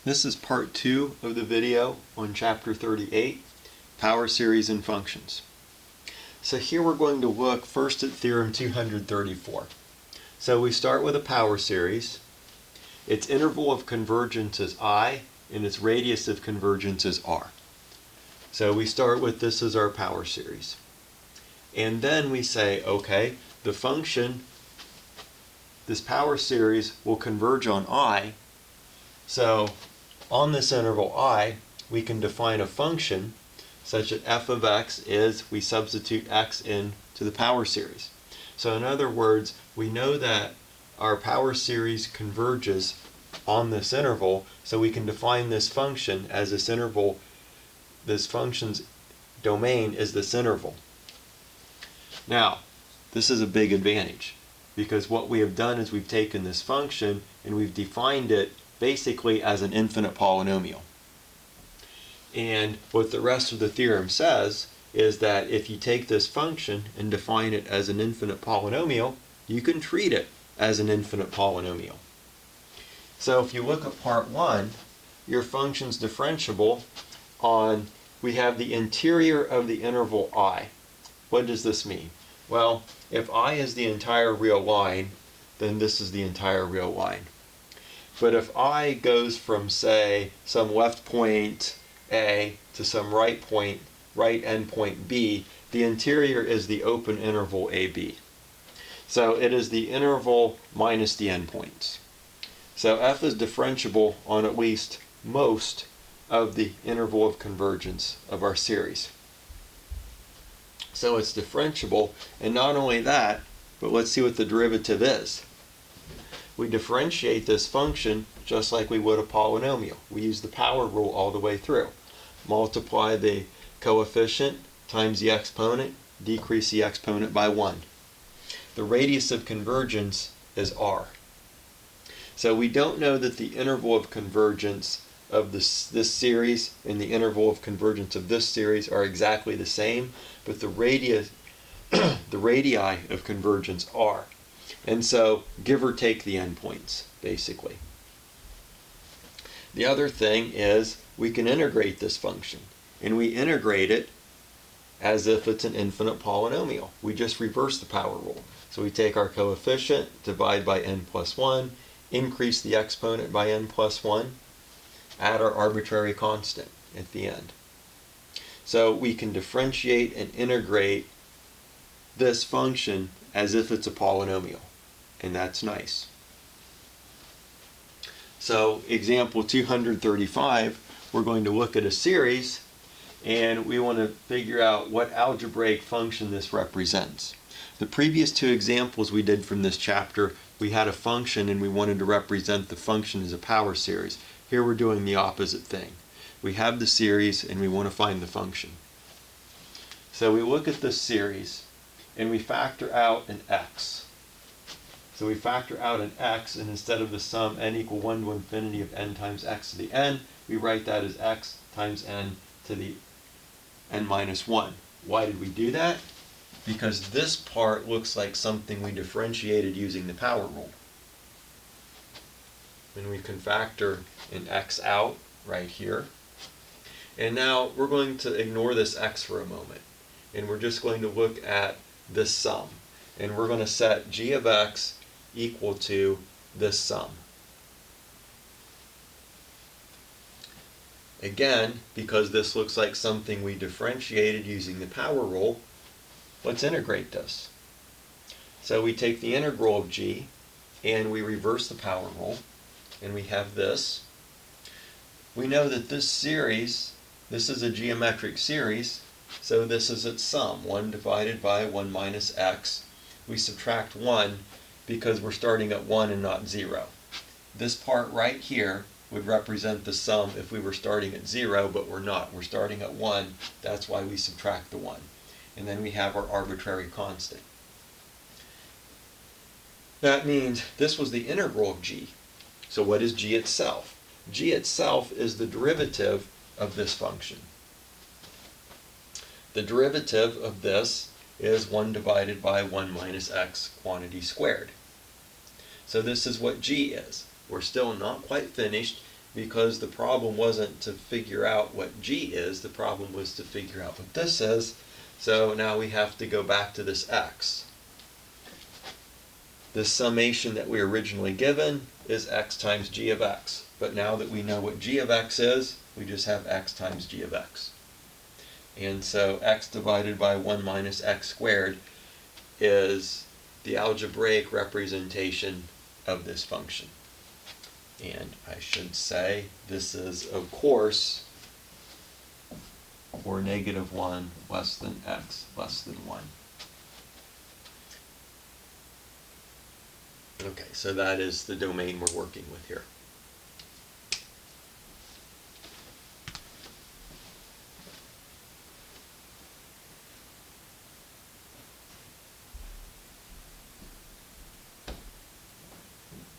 This is part 2 of the video on chapter 38, power series and functions. So here we're going to look first at theorem 234. So we start with a power series. Its interval of convergence is I, and its radius of convergence is R. So we start with this as our power series. And then we say, okay, the function, this power series will converge on I. So on this interval I, we can define a function such that f of x is, we substitute x into the power series. So in other words, we know that our power series converges on this interval, so we can define this function as this interval, this function's domain is this interval. Now, this is a big advantage, because what we have done is we've taken this function and we've defined it basically as an infinite polynomial. And what the rest of the theorem says is that if you take this function and define it as an infinite polynomial, you can treat it as an infinite polynomial. So if you look at part 1, your function's differentiable on, we have the interior of the interval I. What does this mean? Well, if I is the entire real line, then this is the entire real line. But if I goes from, say, some left point A to some right endpoint B, the interior is the open interval AB. So it is the interval minus the endpoints. So f is differentiable on at least most of the interval of convergence of our series. So it's differentiable, and not only that, but let's see what the derivative is. We differentiate this function just like we would a polynomial. We use the power rule all the way through. Multiply the coefficient times the exponent, decrease the exponent by 1. The radius of convergence is R. So we don't know that the interval of convergence of this series and the interval of convergence of this series are exactly the same, but the radii of convergence are. And so, give or take the endpoints, basically. The other thing is we can integrate this function, and we integrate it as if it's an infinite polynomial. We just reverse the power rule. So we take our coefficient, divide by n plus 1, increase the exponent by n plus 1, add our arbitrary constant at the end. So we can differentiate and integrate this function as if it's a polynomial. And that's nice. So example 235, we're going to look at a series and we want to figure out what algebraic function this represents. The previous two examples we did from this chapter, we had a function and we wanted to represent the function as a power series. Here we're doing the opposite thing. We have the series and we want to find the function. So we look at this series and we factor out an x. So we factor out an x, and instead of the sum n equal 1 to infinity of n times x to the n, we write that as x times n to the n minus 1. Why did we do that? Because this part looks like something we differentiated using the power rule. And we can factor an x out right here. And now we're going to ignore this x for a moment. And we're just going to look at this sum. And we're going to set g of x equal to this sum. Again, because this looks like something we differentiated using the power rule, let's integrate this. So we take the integral of g and we reverse the power rule, and we have this. We know that this series, this is a geometric series, so this is its sum, 1 divided by 1 minus x. We subtract 1 because we're starting at 1 and not 0. This part right here would represent the sum if we were starting at 0, but we're not. We're starting at 1, that's why we subtract the 1. And then we have our arbitrary constant. That means this was the integral of g. So what is g itself? G itself is the derivative of this function. The derivative of this is 1 divided by 1 minus x quantity squared. So this is what g is. We're still not quite finished, because the problem wasn't to figure out what g is, the problem was to figure out what this is. So now we have to go back to this x. This summation that we were originally given is x times g of x. But now that we know what g of x is, we just have x times g of x. And so x divided by 1 minus x squared is the algebraic representation of this function. And I should say this is, of course, for -1 less than x less than 1. Okay, so that is the domain we're working with here.